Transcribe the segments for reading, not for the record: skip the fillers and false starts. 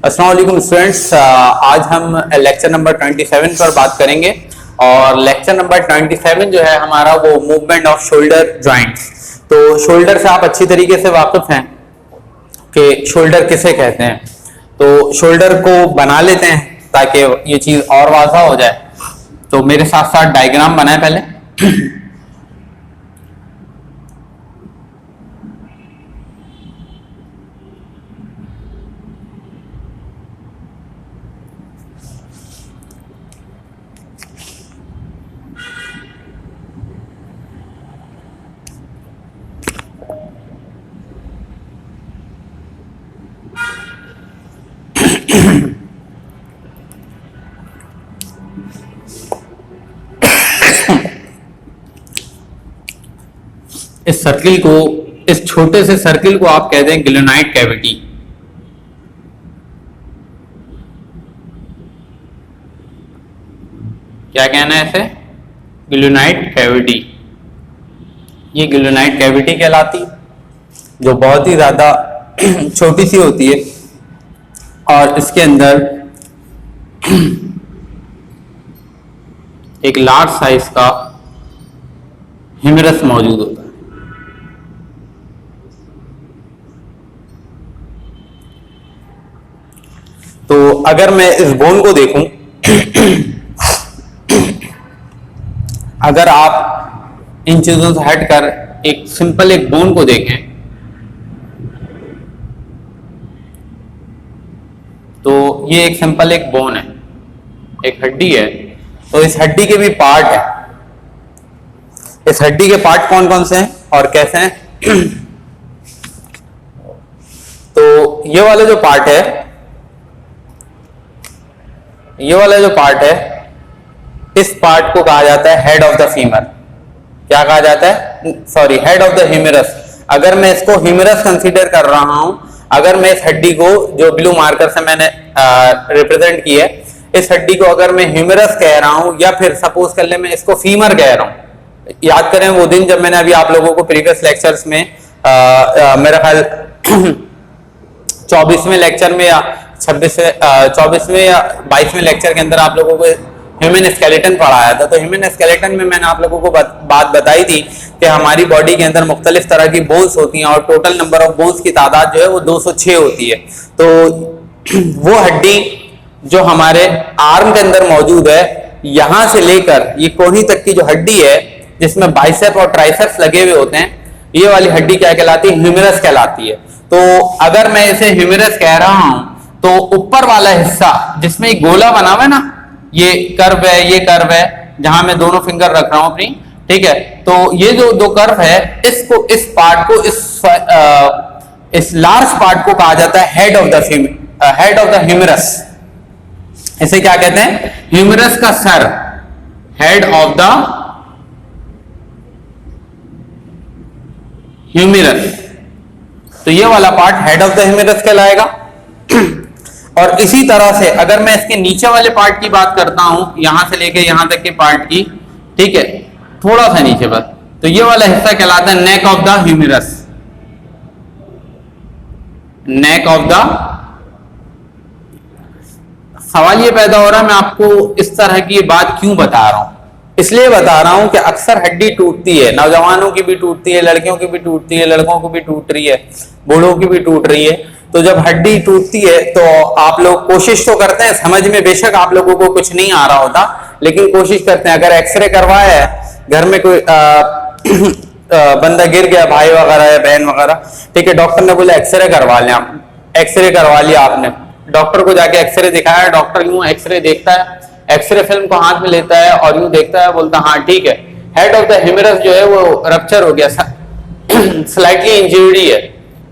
अस्सलाम वालेकुम स्टूडेंट्स, आज हम लेक्चर नंबर 27 पर बात करेंगे और लेक्चर नंबर 27 जो है हमारा वो मूवमेंट ऑफ शोल्डर जॉइंट्स। तो शोल्डर से आप अच्छी तरीके से वाकिफ हैं कि शोल्डर किसे कहते हैं। तो शोल्डर को बना लेते हैं ताकि ये चीज़ और वाज़ा हो जाए। तो मेरे साथ साथ डायग्राम बनाए पहले। इस सर्किल को, इस छोटे से सर्किल को आप कहते हैं ग्लेनोइड कैविटी। क्या कहना है इसे? Glenoid cavity. ये ग्लेनोइड कैविटी कहलाती, जो बहुत ही ज्यादा छोटी सी होती है और इसके अंदर एक लार्ज साइज का ह्यूमरस मौजूद होता है। तो अगर मैं इस बोन को देखूं, अगर आप इन चीजों से हटकर एक सिंपल एक बोन को देखें तो ये एक सिंपल एक बोन है, एक हड्डी है। तो इस हड्डी के भी पार्ट है। इस हड्डी के पार्ट कौन कौन से हैं और कैसे हैं? तो ये वाला जो पार्ट है, ये वाला जो पार्ट है, इस पार्ट को कहा जाता है हेड ऑफ द फीमर। क्या कहा जाता है? Sorry, head of the humerus. अगर मैं इसको ह्यूमरस कंसीडर कर रहा हूं, अगर मैं इस हड्डी को जो ब्लू मार्कर से मैंने रिप्रेजेंट की है, इस हड्डी को अगर मैं ह्यूमरस कह रहा हूं या फिर सपोज कर ले मैं इसको फीमर कह रहा हूं। याद करें वो दिन जब मैंने अभी आप लोगों को प्रीवियस लेक्चर्स में मेरा ख्याल 24वें लेक्चर में या 24वें या 22वें लेक्चर के अंदर आप लोगों को ह्यूमन स्केलेटन पढ़ाया था। तो ह्यूमन स्केलेटन में मैंने आप लोगों को बात बताई थी कि हमारी बॉडी के अंदर मुख्तलिफ तरह की बोन्स होती हैं और टोटल नंबर ऑफ बोन्स की तादाद जो है वो 206 होती है। तो वो हड्डी जो हमारे आर्म के अंदर मौजूद है, यहां से लेकर ये कोहनी तक की जो हड्डी है जिसमें बाइसेप और ट्राइसेप्स लगे हुए होते हैं, ये वाली हड्डी क्या कहलाती है? ह्यूमरस कहलाती है। तो अगर मैं इसे ह्यूमरस कह रहा हूं तो ऊपर वाला हिस्सा जिसमें एक गोला बना हुआ है ना, ये कर्व है, ये कर्व है जहां मैं दोनों फिंगर रख रहा हूं अपनी, ठीक है। तो ये जो दो कर्व है, इसको, इस पार्ट को, इस लार्ज पार्ट को कहा जाता है हेड ऑफ द ह्यूमरस। इसे क्या कहते हैं? ह्यूमरस का सर, हेड ऑफ द ह्यूमरस। तो ये वाला part head of the humerus कहलाएगा। और इसी तरह से अगर मैं इसके नीचे वाले पार्ट की बात करता हूं, यहां से लेके यहां तक के पार्ट की, ठीक है, थोड़ा सा नीचे बस, तो ये वाला हिस्सा कहलाता है neck of the humerus. Neck of the. सवाल ये पैदा हो रहा है मैं आपको इस तरह की बात क्यों बता रहा हूं? इसलिए बता रहा हूं कि अक्सर हड्डी टूटती है, नौजवानों की भी टूटती है, लड़कियों की भी टूटती है, लड़कों को भी टूट रही है, बूढ़ों की भी टूट रही है। तो जब हड्डी टूटती है तो आप लोग कोशिश तो करते हैं समझ में, बेशक आप लोगों को कुछ नहीं आ रहा होता, लेकिन कोशिश करते हैं। अगर एक्सरे करवाया है, घर में कोई बंदा गिर गया, भाई वगैरह या बहन वगैरह, ठीक है, डॉक्टर ने बोला एक्सरे करवा लें आप। एक्सरे करवा लिया आपने, डॉक्टर को जाके एक्सरे दिखाया, डॉक्टर यूं एक्सरे देखता है, एक्सरे फिल्म को हाथ में लेता है और यूं देखता है, बोलता हाँ ठीक है, हेड ऑफ द ह्यूमरस जो है वो रप्चर हो गया, स्लाइटली इंजर्डी है,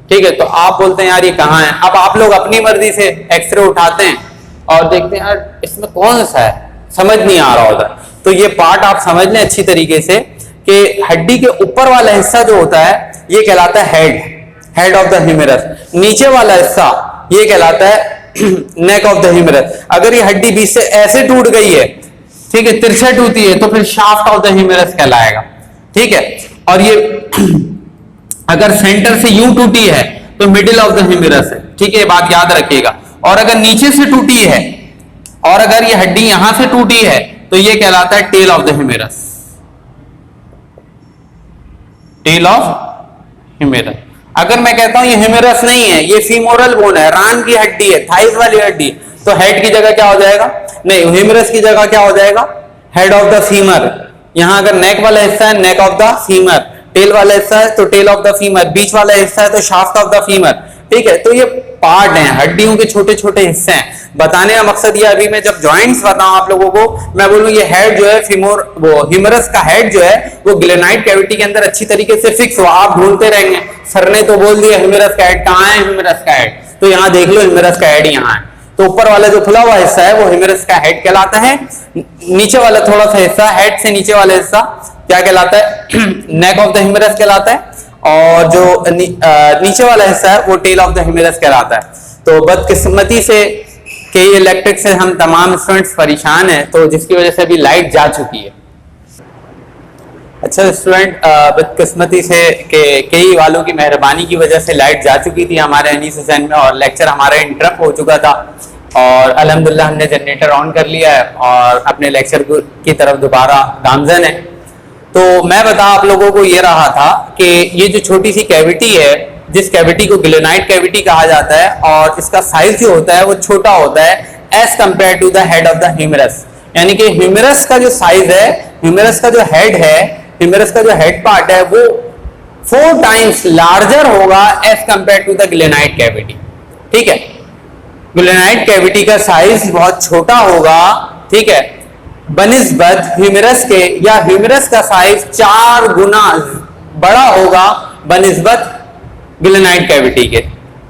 ठीक है। तो आप बोलते हैं यार ये कहाँ है? अब आप लोग अपनी मर्जी से एक्सरे उठाते हैं और देखते हैं यार इसमें कौन सा है, समझ नहीं आ रहा होता। तो ये पार्ट आप समझ लें अच्छी तरीके से कि हड्डी के ऊपर वाला हिस्सा जो होता है ये कहलाता है हेड ऑफ द ह्यूमरस। नीचे वाला हिस्सा ये कहलाता है नेक ऑफ द ह्यूमरस। अगर ये हड्डी बीच से ऐसे टूट गई है, ठीक है, तिरछे टूटी है, तो फिर शाफ्ट ऑफ द ह्यूमरस कहलाएगा, ठीक है। और ये अगर सेंटर से यूं टूटी है तो मिडिल ऑफ द ह्यूमरस है, ठीक है, बात याद रखिएगा। और अगर नीचे से टूटी है और अगर ये हड्डी यहां से टूटी है तो ये कहलाता है tail of the humerus, tail of humerus. अगर मैं कहता हूं ये ह्यूमेरस नहीं है, ये फीमोरल बोन है, रान की हड्डी है, थाइस वाली हड्डी, तो हेड की जगह क्या हो जाएगा, नहीं ह्यूमेरस की जगह क्या हो जाएगा, हेड ऑफ द फीमर। यहां अगर नेक वाला हिस्सा है neck of the femur, tail वाला हिस्सा है तो टेल ऑफ द फीमर, बीच वाला हिस्सा है तो शाफ्ट ऑफ द फीमर। ठीक है, तो ये पार्ट हैं, हड्डियों के छोटे छोटे हिस्से हैं। बताने का मकसद ये, अभी मैं जब जॉइंट्स बताऊं आप लोगों को, मैं बोलूं ये हेड जो है फीमोर, वो ह्यूमेरस का हेड जो है वो ग्लेनाइड कैविटी के अंदर अच्छी तरीके से फिक्स हो, आप ढूंढते रहेंगे। सर ने तो बोल दिया ह्यूमेरस का हेड कहां है, ह्यूमेरस का हेड, तो यहां देख लो ह्यूमेरस का हेड यहां है। तो ऊपर वाला जो खुला हुआ हिस्सा है वो ह्यूमेरस का हेड कहलाता है, नीचे वाला थोड़ा सा हिस्सा, हेड से नीचे वाला हिस्सा क्या कहलाता है, नेक ऑफ द ह्यूमेरस कहलाता है, और जो नीचे वाला हिस्सा है वो टेल ऑफ द ह्यूमेरस कहलाता है। तो बदकिस्मती से कि ये इलेक्ट्रिक से हम तमाम स्टूडेंट्स परेशान हैं, तो जिसकी वजह से अभी लाइट जा चुकी है। अच्छा स्टूडेंट, बदकिस्मती से कि कई वालों की मेहरबानी की वजह से लाइट जा चुकी थी हमारे अनीस हुसैन में, और लेक्चर हमारा इंटरप्ट हो चुका था, और अल्हम्दुलिल्लाह हमने जनरेटर ऑन कर लिया है और अपने लेक्चर की तरफ दोबारा गामजन है। तो मैं बता आप लोगों को ये रहा था कि ये जो छोटी सी कैविटी है, जिस कैविटी को ग्लेनाइड कैविटी कहा जाता है, और इसका साइज जो होता है वो छोटा होता है as compare to the head of the humerus. यानी कि ह्यूमेरस का जो साइज है, ह्यूमेरस का जो हेड है, ह्यूमेरस का जो हेड पार्ट है वो 4 टाइम्स लार्जर होगा as compare to the glenoid cavity. ठीक है, ग्लेनाइड कैविटी का साइज बहुत छोटा होगा, ठीक है, बनिस्बत ह्यूमेरस के, या ह्यूमेरस का साइज 4 गुना बड़ा होगा बनिस्बत ग्लेनाइड कैविटी के।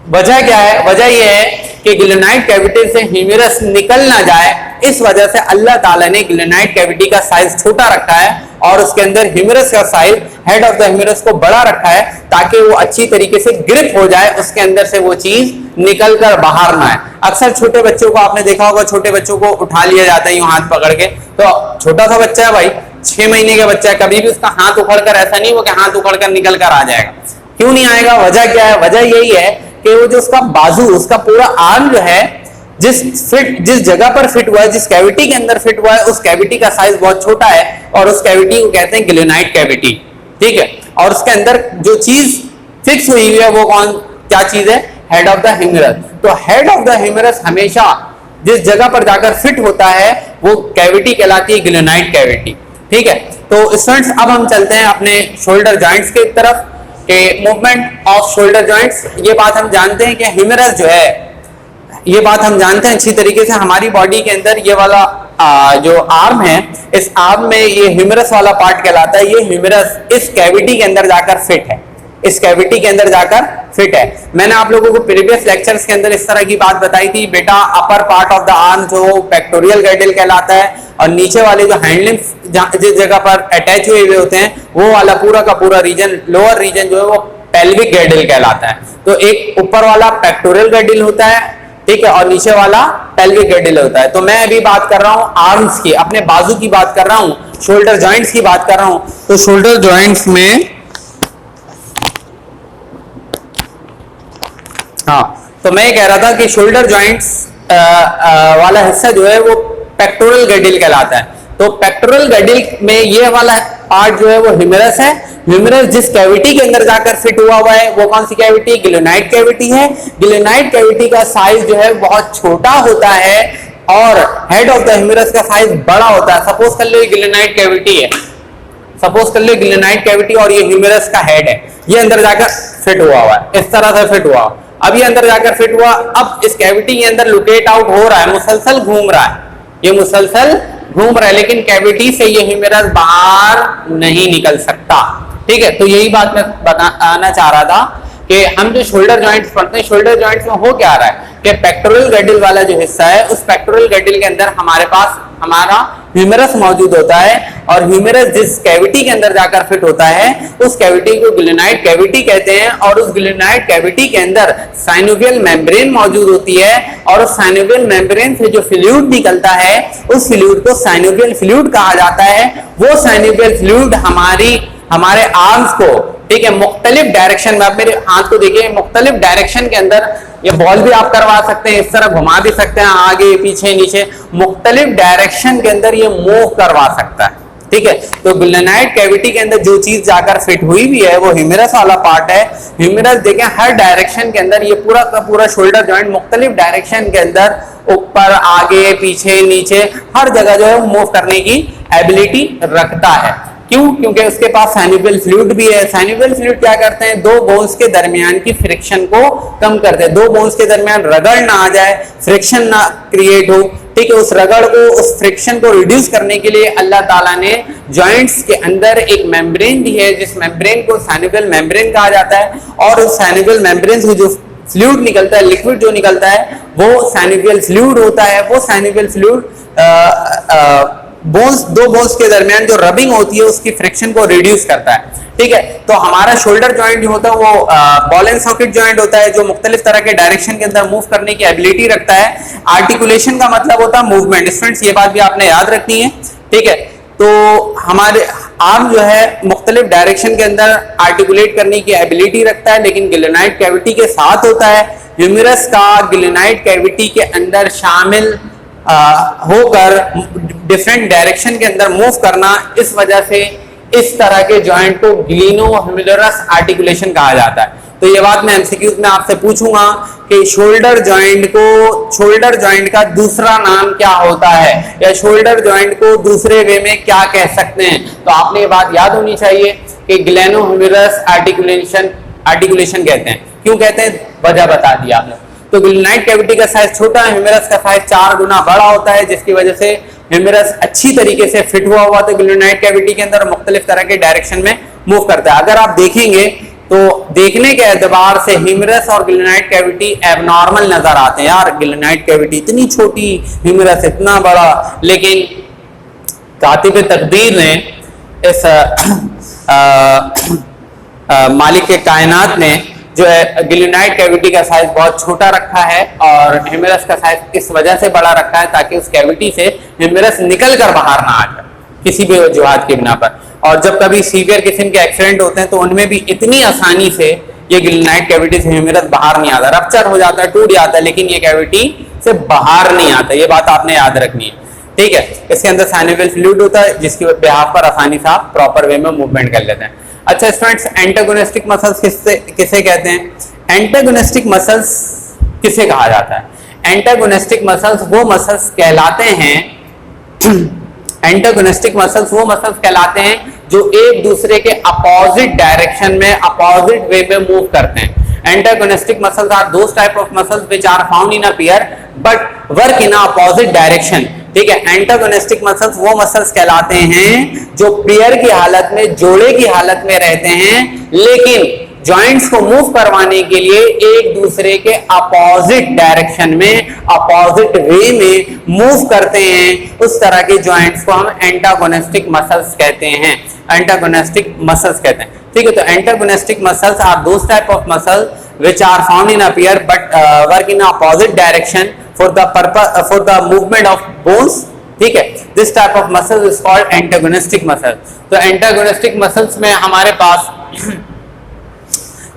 वजह क्या है, वजह यह है कि ग्लेनाइड कैविटी से ह्यूमेरस निकल ना जाए, इस वजह से अल्लाह ताला ने ग्लेनाइड कैविटी का साइज छोटा रखा है और उसके अंदर ह्यूमेरस का साइज हेड ऑफ द ह्यूमेरस को बड़ा रखा है, ताकि वो अच्छी तरीके से ग्रिप हो जाए, उसके अंदर से वो चीज निकल कर बाहर ना आए। अक्सर छोटे बच्चों को आपने देखा होगा, छोटे बच्चों को उठा लिया जाता है यूं हाथ पकड़ के, तो छोटा सा बच्चा है भाई, 6 महीने का बच्चा है, कभी भी उसका हाथ उखड़कर ऐसा नहीं हो कि हाथ उखड़कर निकल कर आ जाएगा। क्यों नहीं आएगा, वजह क्या है, वजह यही है कि वो जो उसका बाजू, उसका पूरा आर्म जो है, जिस जगह पर फिट हुआ है, जिस कैविटी के अंदर फिट हुआ है, उस कैविटी का साइज बहुत छोटा है और उस कैविटी को कहते हैं ग्लेनाइड कैविटी। ठीक है, और उसके अंदर जो चीज फिक्स हुई है वो क्या चीज है, हेड ऑफ द ह्यूमेरस। तो हेड ऑफ द ह्यूमेरस हमेशा जिस जगह पर जाकर फिट होता है वो कैविटी कहलाती है ग्लेनाइड कैविटी। ठीक है, तो स्टूडेंट्स अब हम चलते हैं अपने शोल्डर जॉइंट्स की तरफ, के मूवमेंट ऑफ शोल्डर जॉइंट्स। ये बात हम जानते हैं कि ह्यूमेरस जो है, ये बात हम जानते हैं अच्छी तरीके से, हमारी बॉडी के अंदर ये वाला जो आर्म है, इस आर्म में ये ह्यूमेरस वाला पार्ट कहलाता है। ये ह्यूमेरस इस कैविटी के अंदर जाकर फिट है, इस कैविटी के अंदर जाकर फिट है। मैंने आप लोगों को प्रीवियस लेक्चर्स के अंदर इस तरह की बात बताई थी, बेटा upper part of the arm जो पेक्टोरियल गैडल कहलाता है, और नीचे वाले जो हैंड लिम्फ जिस जगह पर अटैच हुए होते हैं वो वाला पूरा का पूरा रीजन, लोअर रीजन जो है वो पेल्विक गैडल कहलाता है। तो एक ऊपर वाला पेक्टोरियल गैडल होता है, ठीक है, और नीचे वाला पेल्विक गैडल होता है। तो मैं अभी बात कर रहा हूं आर्म्स की, अपने बाजू की बात कर रहा हूं, शोल्डर जॉइंट्स की बात कर रहा हूं। तो शोल्डर जॉइंट्स में तो मैं ये कह रहा था कि शोल्डर जॉइंट्स वाला हिस्सा जो है वो पेक्टोरल गैडल कहलाता है। तो पेक्टोरल गैडल में ये वाला पार्ट जो है वो ह्यूमेरस है। ह्यूमेरस जिस कैविटी के अंदर जाकर फिट हुआ है वो कौन सी कैविटी, ग्लेनाइड कैविटी है। ग्लेनाइड कैविटी का साइज जो है बहुत छोटा होता है और हेड ऑफ द ह्यूमेरस का साइज बड़ा होता है। सपोज कर लो ग्लेनाइड कैविटी है, सपोज कर लो ग्लेनाइड कैविटी और ये ह्यूमेरस का हेड है, ये अंदर जाकर फिट हुआ है, इस तरह से फिट हुआ। अब ये अंदर जाकर फिट हुआ, अब इस कैविटी के अंदर लोकेट आउट हो रहा है, मुसलसल घूम रहा है, ये मुसलसल घूम रहा है, लेकिन कैविटी से ये ह्यूमेरस बाहर नहीं निकल सकता। ठीक है, तो यही बात मैं बताना चाह रहा था कि हम जो शोल्डर जॉइंट्स पढ़ते हैं, शोल्डर जॉइंट्स में हो क्या रहा है कि पेक्टोरल गैडल वाला जो हिस्सा है, उस पेक्टोरल गैडल के अंदर हमारे पास हमारा ह्यूमेरस मौजूद होता है, और ह्यूमेरस जिस कैविटी के अंदर जाकर फिट होता है उस कैविटी को ग्लेनाइड कैविटी कहते हैं। और उस ग्लेनाइड कैविटी के अंदर साइनोवियल मेम्ब्रेन मौजूद होती है, और उस साइनोवियल मेम्ब्रेन से जो फ्लूइड निकलता है उस फ्लूइड को साइनोवियल फ्लूइड कहा जाता है। वो साइनोवियल फ्लूइड हमारे आर्म्स को ठीक है, मुख्तलिफ डायरेक्शन में। आप मेरे हाथ को देखिए, मुख्तलिफ डायरेक्शन के अंदर ये बॉल भी आप करवा सकते हैं, इस तरह घुमा भी सकते हैं, आगे पीछे नीचे, मुख्तलिफ डायरेक्शन के अंदर ये मूव करवा सकता है। ठीक है, तो ग्लेनाइड कैविटी के अंदर जो चीज जाकर फिट हुई भी है वो ह्यूमरस वाला पार्ट है। ह्यूमरस देखें हर डायरेक्शन के अंदर, ये पूरा का पूरा शोल्डर जॉइंट मुख्तलिफ डायरेक्शन के अंदर, ऊपर आगे पीछे नीचे हर जगह जो है मूव करने की एबिलिटी रखता है। क्यों? क्योंकि उसके पास साइनोवियल फ्लूइड भी है। साइनोवियल फ्लूइड क्या करते हैं? दो बोन्स के दरमियान की फ्रिक्शन को कम करते हैं, दो बोन्स के दरमियान रगड़ ना आ जाए, फ्रिक्शन ना क्रिएट हो। ठीक है, उस रगड़ को, उस फ्रिक्शन को रिड्यूस करने के लिए अल्लाह ताला ने जॉइंट्स के अंदर एक मेम्ब्रेन दी है, जिस मेम्ब्रेन को साइनोवियल मेम्ब्रेन कहा जाता है। और उस साइनोवियल मेम्ब्रेन से जो फ्लूइड निकलता है, लिक्विड जो निकलता है, वो साइनोवियल फ्लूइड होता है। वो साइनोवियल फ्लूइड बोन्स, दो बोन्स के दरमियान जो रबिंग होती है उसकी फ्रिक्शन को रिड्यूस करता है। ठीक है, तो हमारा शोल्डर जॉइंट जो होता है वो बॉल एंड सॉकेट जॉइंट होता है, जो मुख्तलिफ तरह के डायरेक्शन के अंदर मूव करने की एबिलिटी रखता है। आर्टिकुलेशन का मतलब होता है मूवमेंट। स्टूडेंट्स ये बात भी आपने याद रखनी है। ठीक है, तो हमारे आर्म जो है मुख्तलिफ डायरेक्शन के अंदर आर्टिकुलेट करने की एबिलिटी रखता है, लेकिन ग्लेनाइड कैविटी के साथ होता है। ह्यूमरस का ग्लेनाइड कैविटी के अंदर शामिल होकर डिफरेंट डायरेक्शन के अंदर मूव करना, इस वजह से इस तरह के जॉइंट को ग्लिनोह्यूमरस आर्टिकुलेशन कहा जाता है। तो ये बात मैं एमसीक्यूज में आपसे पूछूंगा कि शोल्डर जॉइंट का दूसरा नाम क्या होता है, या शोल्डर जॉइंट को दूसरे वे में क्या कह सकते हैं। तो आपने ये बात याद होनी चाहिए कि ग्लेनोह्यूमरस आर्टिकुलेशन कहते हैं। क्यों कहते हैं? वजह बता दिया आपने। तो ग्लेनाइड कैविटी का साइज छोटा है, ह्यूमरस का साइज 4 गुना बड़ा होता है, जिसकी वजह से ह्यूमरस अच्छी तरीके से फिट हुआ हुआ तो ग्लेनाइड कैविटी के अंदर मुख्तलिफ तरह के डायरेक्शन में मूव करता है। अगर आप देखेंगे तो देखने के एतबार से ह्यूमरस और ग्लेनाइड कैविटी एबनॉर्मल नजर आते हैं। यार ग्लेनाइड कैविटी इतनी छोटी, ह्यूमरस इतना बड़ा, लेकिन कातिब तकदीर ने, इस मालिक के कायनात ने जो है ग्लेनाइड कैविटी का साइज बहुत छोटा रखा है और ह्यूमरस का साइज इस वजह से बड़ा रखा है ताकि उस कैविटी से ह्यूमरस निकल कर बाहर ना आ जाए किसी भी वजूहात की बिना पर। और जब कभी सीवियर किस्म के एक्सीडेंट होते हैं तो उनमें भी इतनी आसानी से ये ग्लेनाइड कैविटी से ह्यूमरस बाहर नहीं आता, रप्चर हो जाता है, टूट जाता है, लेकिन ये कैविटी से बाहर नहीं आता। ये बात आपने याद रखनी है। ठीक है, इसके अंदर साइनोवियल फ्लूइड होता है जिसकी बिहाफ पर आसानी से आप प्रॉपर वे में मूवमेंट कर लेते हैं। अच्छा स्टूडेंट्स, एंटागोनिस्टिक मसल्स किसे कहते हैं? एंटागोनिस्टिक मसल्स किसे कहा जाता है? एंटागोनिस्टिक मसल्स वो मसल्स कहलाते हैं एंटागोनिस्टिक मसल्स वो मसल्स कहलाते हैं जो एक दूसरे के अपोजिट डायरेक्शन में, अपोजिट वे में मूव करते हैं। Antagonistic muscles are those type of muscles which are found in a pair but work in a opposite direction। ठीक है, एंटागोनिस्टिक मसल्स वो मसल्स कहलाते हैं जो पेयर की हालत में, जोड़े की हालत में रहते हैं, लेकिन जॉइंट्स को मूव करवाने के लिए एक दूसरे के अपोजिट डायरेक्शन में, अपोजिट वे में मूव करते हैं। उस तरह के जॉइंट्स को हम एंटागोनिस्टिक मसल्स कहते हैं, एंटागोनिस्टिक मसल्स कहते हैं। ठीक है, तो antagonistic muscles are those type of muscle which are found in a pair but work in a opposite direction for the purpose for the movement of bones। ठीक है, this type of muscle is called antagonistic muscle। तो antagonistic muscles में हमारे पास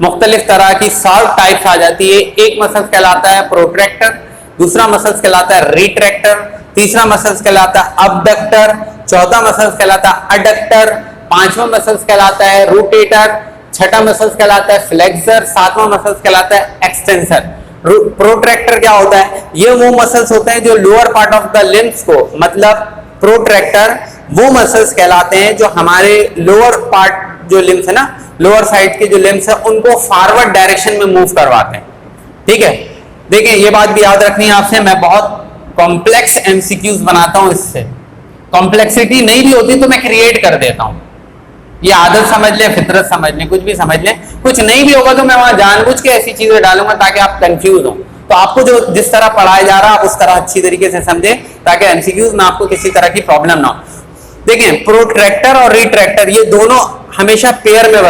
मुख्तलिफ तरह की 7 types आ जाती है। एक मसल कहलाता है प्रोट्रैक्टर, दूसरा मसल कहलाता है रिट्रैक्टर, तीसरा मसल कहलाता है अबडक्टर, चौथा मसल कहलाता है अडक्टर, पांचवा मसल कहलाता है रोटेटर, छठा मसल कहलाता है फ्लेक्सर, सातवां मसल कहलाता है एक्सटेंसर। प्रोट्रैक्टर क्या होता है? ये वो मसल्स होते हैं जो lower part of the limbs को, मतलब प्रोट्रैक्टर वो मसल्स कहलाते हैं जो हमारे लोअर पार्ट जो लिम्स है ना, लोअर साइड के जो लिम्स है उनको फॉरवर्ड डायरेक्शन में मूव करवाते हैं। ठीक है, देखिए ये बात भी याद रखनी है आपसे, मैं बहुत कॉम्प्लेक्स एमसीक्यूज बनाता हूं, इससे कॉम्प्लेक्सिटी नहीं भी होती तो मैं क्रिएट कर देता हूं। ये आदत समझ लें, फितरत समझ लें, कुछ भी समझ लें, कुछ नहीं भी होगा तो मैं वहां जानबूझ के ऐसी चीजें डालूंगा ताकि आप कंफ्यूज हो। तो आपको जो जिस तरह पढ़ाया जा रहा है आप उस तरह अच्छी तरीके से समझें ताकि एमसीक्यूज में आपको किसी तरह की प्रॉब्लम ना हो। देखें, प्रोट्रैक्टर और रिट्रैक्टर ये दोनों हमेशा पेयर में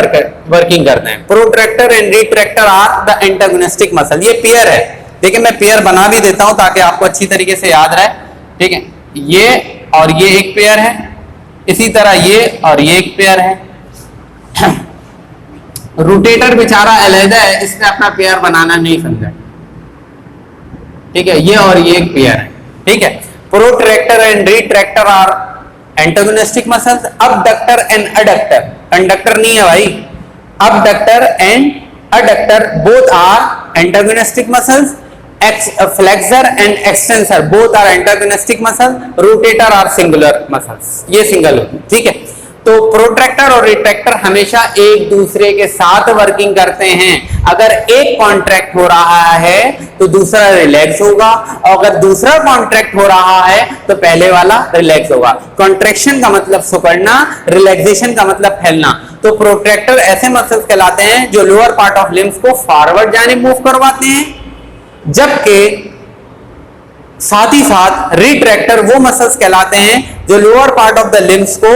वर्किंग करते हैं। Protractor and retractor are the antagonistic muscle, ये पेयर है। देखिए मैं पेयर बना भी देता हूं ताकि आपको अच्छी तरीके से याद रहे। ठीक है, ये और ये एक पेयर है, इसी तरह ये और ये एक पेयर है। रोटेटर बेचारा अलहदा है, इसने अपना पेयर बनाना नहीं समझा। ठीक है, ये और ये एक पेयर है। ठीक है, protractor and retractor are antagonistic muscles. Abductor and adductor, conductor नहीं है भाई, abductor and adductor both are antagonistic muscles. Flexor and extensor both are antagonistic muscle. Rotator are singular muscles, ये सिंगल होती है। ठीक है, तो प्रोट्रैक्टर और रिट्रैक्टर हमेशा एक दूसरे के साथ वर्किंग करते हैं। अगर एक कॉन्ट्रैक्ट हो रहा है तो दूसरा रिलैक्स होगा, और अगर दूसरा कॉन्ट्रैक्ट हो रहा है तो पहले वाला रिलैक्स होगा। कॉन्ट्रैक्शन का मतलब सिकुड़ना, रिलैक्सेशन का मतलब फैलना। तो प्रोट्रैक्टर ऐसे मसल्स कहलाते हैं जो लोअर पार्ट ऑफ लिम्स को फॉरवर्ड जानिब मूव करवाते हैं, जबकि साथ ही साथ रिट्रैक्टर वो मसल्स कहलाते हैं जो lower part of the limbs को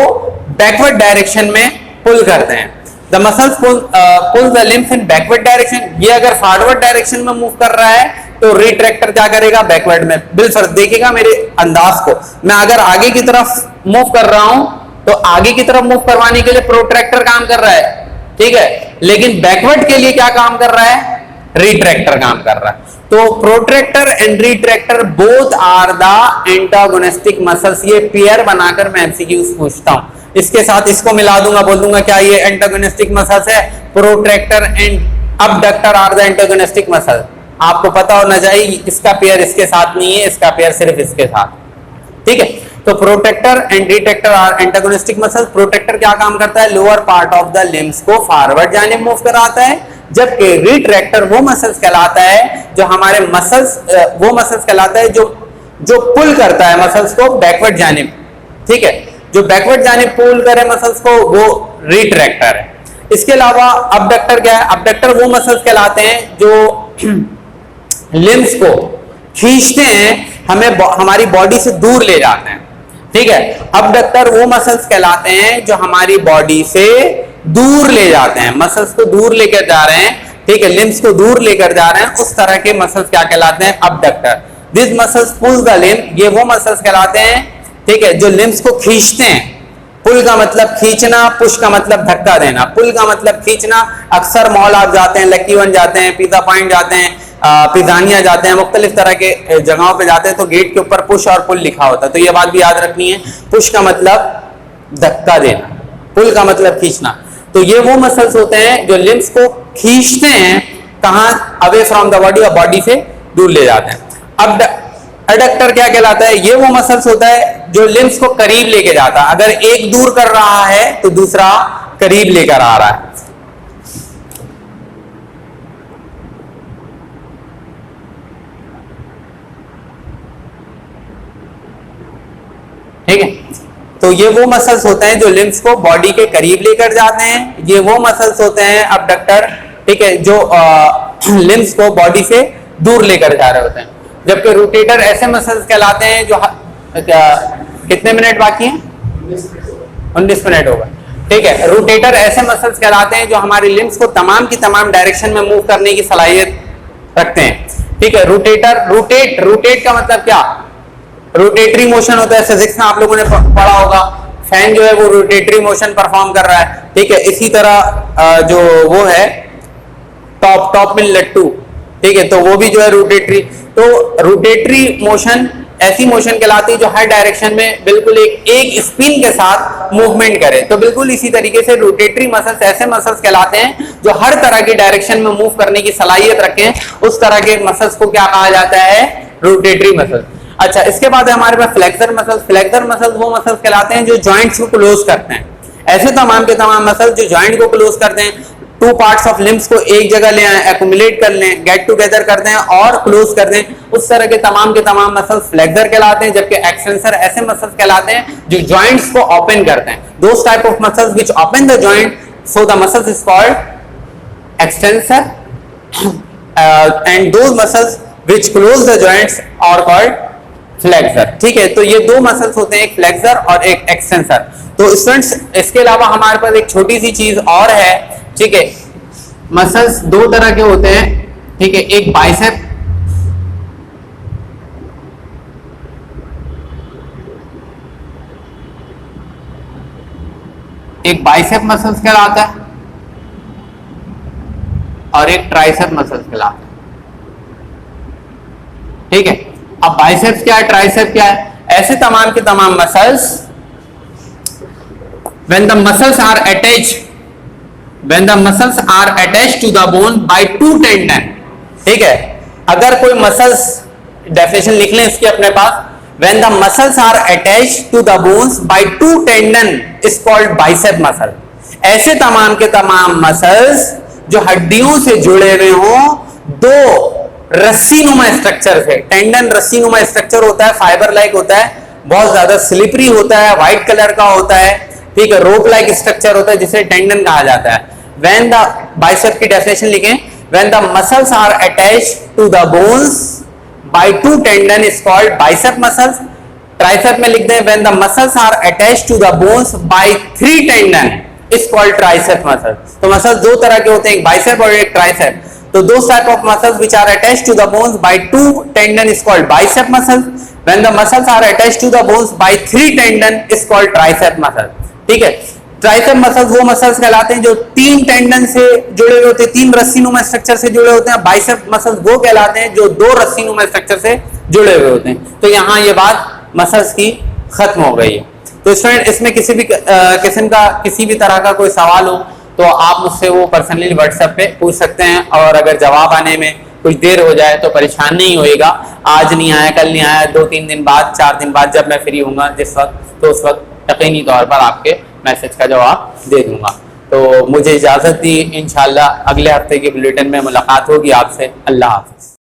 बैकवर्ड डायरेक्शन में पुल करते हैं। The muscles pull the limbs in backward direction. ये अगर फॉरवर्ड डायरेक्शन में मूव कर रहा है तो रिट्रैक्टर क्या करेगा, बैकवर्ड में। बिल्कुल देखिएगा मेरे अंदाज को, मैं अगर आगे की तरफ मूव कर रहा हूं तो आगे की तरफ मूव करवाने के लिए प्रोट्रैक्टर काम कर रहा है, ठीक है, लेकिन बैकवर्ड के लिए क्या काम कर रहा है, रिट्रैक्टर काम कर रहा है। तो protractor and retractor both are the antagonistic muscles. ये पेयर बनाकर मैं एमसीक्यूज पूछता हूं, इसके साथ इसको मिला दूंगा, बोल दूंगा क्या ये एंटागोनिस्टिक मसल्स है। Protractor and abductor are the antagonistic muscle. आपको पता होना चाहिए इसका पेयर इसके साथ नहीं है, इसका पेयर सिर्फ इसके साथ। ठीक है, तो protractor and retractor are antagonistic muscles. Protractor क्या काम करता है, lower part of the limbs को फॉरवर्ड जाने मूव कराता है, जबकि रिट्रैक्टर वो मसल्स कहलाता है जो हमारे मसल्स वो मसल्स कहलाता है जो पुल करता है मसल्स को बैकवर्ड जानिब। ठीक है, जो बैकवर्ड जानिब पुल करे मसल्स को वो रिट्रैक्टर है। इसके अलावा अबडक्टर क्या है, अबडक्टर वो मसल्स कहलाते हैं जो लिम्स को खींचते हैं, हमें हमारी बॉडी से दूर ले जाते हैं। ठीक है, अबडक्टर वो मसल्स कहलाते हैं जो हमारी बॉडी से दूर ले जाते हैं, मसल्स को दूर लेकर जा रहे हैं। ठीक है, लिम्स को दूर लेकर जा रहे हैं, उस तरह के मसल्स क्या कहलाते हैं, abductor. This muscles pull the limb, ये वो मसल्स कहलाते हैं, ठीक है, जो लिम्स को खींचते हैं। पुल का मतलब खींचना, पुश का मतलब धक्का देना। पुल का मतलब खींचना, अक्सर मॉल आप जाते हैं, लक्की वन जाते हैं, पिज्जा पॉइंट जाते हैं, पिजानिया जाते हैं, मुख्तलिफ तरह के जगहों पे जाते हैं तो गेट के ऊपर पुश और पुल लिखा होता है, तो ये बात भी याद रखनी है। पुश का मतलब धक्का देना, पुल का मतलब खींचना। तो ये वो मसल्स होते हैं जो लिम्स को खींचते हैं, कहां, अवे फ्रॉम द बॉडी, और बॉडी से दूर ले जाते हैं। अब एडक्टर क्या कहलाता है, ये वो मसल्स होता है जो लिम्स को करीब लेके जाता है। अगर एक दूर कर रहा है तो दूसरा करीब लेकर आ रहा है। ठीक है, तो ये वो मसल्स होते हैं जो लिम्स को बॉडी के करीब लेकर जाते हैं। ये वो मसल्स होते हैं अबडक्टर, ठीक है, जो लिम्स को बॉडी से दूर लेकर जा रहे होते हैं। जबकि रोटेटर ऐसे मसल्स कहलाते हैं जो कितने मिनट बाकी हैं, 19 मिनट होगा। ठीक है, रोटेटर ऐसे मसल्स कहलाते हैं जो हमारी लिम्स को तमाम की तमाम डायरेक्शन में मूव करने की सलाहियत रखते हैं। ठीक है, रोटेटर, रोटेट का मतलब क्या, रोटेटरी मोशन होता है। फिजिक्स में आप लोगों ने पढ़ा होगा, फैन जो है वो रोटेटरी मोशन परफॉर्म कर रहा है। ठीक है, इसी तरह जो वो है टॉप में लट्टू, ठीक है, तो वो भी जो है रोटेटरी। तो रोटेटरी मोशन ऐसी मोशन कहलाती है जो हर डायरेक्शन में बिल्कुल एक स्पिन के साथ मूवमेंट करे। तो बिल्कुल इसी तरीके से रोटेटरी मसल्स ऐसे मसल्स कहलाते हैं जो हर तरह की डायरेक्शन में मूव करने की सलाहियत रखें। उस तरह के मसल्स को क्या कहा जाता है, रोटेटरी मसल्स। अच्छा, इसके बाद है हमारे पास फ्लेक्सर मसल्स। फ्लेक्सर मसल्स वो मसल्स कहलाते हैं जो जॉइंट्स को क्लोज करते हैं। ऐसे तमाम के तमाम मसल्स जो जॉइंट को क्लोज करते हैं, टू पार्ट्स ऑफ लिम्स को एक जगह ले आए, एक्युमुलेट कर लें, गेट टुगेदर करते हैं और क्लोज कर दें, उस तरह के तमाम मसल्स फ्लेक्सर कहलाते हैं। जबकि एक्सटेंसर ऐसे मसल्स कहलाते हैं जो जॉइंट्स को ओपन करते हैं। Those type of muscles which open the joint, so the muscles is called extensor, and those muscles which close the joints are called flexor. ठीक है, तो ये दो मसल्स होते हैं, एक फ्लेक्सर और एक एक्सटेंसर। तो स्टूडेंट्स, इसके अलावा हमारे पास एक छोटी सी चीज और है। ठीक है, मसल्स दो तरह के होते हैं। ठीक है, एक बाइसेप, एक बाइसेप मसल्स कहलाता है, और एक ट्राइसेप मसल्स कहलाते हैं। ठीक है, अब बाइसेप्स क्या है, ट्राइसेप क्या है, ऐसे तमाम के तमाम muscles when the muscles are attached to the bone by two tendon। ठीक है, अगर कोई मसल्स, डेफिनेशन लिख लें इसकी अपने पास, when the muscles are attached to the bones by two tendon is called bicep muscle। ऐसे तमाम के तमाम मसल्स जो हड्डियों से जुड़े हुए हों दो रस्सी नुमा स्ट्रक्चर से, टेंडन रस्सी नुमा स्ट्रक्चर होता है, फाइबर लाइक होता है, बहुत ज्यादा स्लिपरी होता है, व्हाइट कलर का होता है, ठीक है, रोप लाइक स्ट्रक्चर होता है जिसे टेंडन कहा जाता है। व्हेन द बाइसेप की डेफिनेशन लिखें, when the muscles are attached to the bones by two tendon is called bicep muscles. Tricep में लिख दें, when the muscles are attached to the bones by three tendon is called tricep muscles. तो muscles दो तरह के होते हैं, एक बाइसेप और एक ट्राइसेप। तो those type of muscles which are attached to the bones by two tendon is called bicep muscles। When the muscles are attached to the bones by three tendon is called tricep muscle। ठीक है, tricep muscles वो muscles कहलाते हैं जो तीन tendon से जुड़े हुए होते हैं, तीन रस्सीनुमा स्ट्रक्चर से जुड़े होते हैं। बाइसेप मसल्स वो कहलाते हैं जो दो रस्सीनुमा स्ट्रक्चर से जुड़े हुए होते हैं। तो यहाँ ये बात मसल्स की खत्म हो गई है। तो स्टूडेंट, इसमें किसी भी किस्म का किसी भी तरह का कोई सवाल हो तो आप मुझसे वो पर्सनली व्हाट्सएप पे पूछ सकते हैं, और अगर जवाब आने में कुछ देर हो जाए तो परेशान नहीं होएगा। आज नहीं आया, कल नहीं आया, 2-3 दिन बाद, 4 दिन बाद जब मैं फ्री होऊंगा जिस वक्त, तो उस वक्त यकीनी तौर पर आपके मैसेज का जवाब दे दूंगा। तो मुझे इजाज़त दी, इंशाल्लाह अगले हफ्ते के बुलेटिन में मुलाकात होगी आपसे। अल्लाह हाफ़िज़।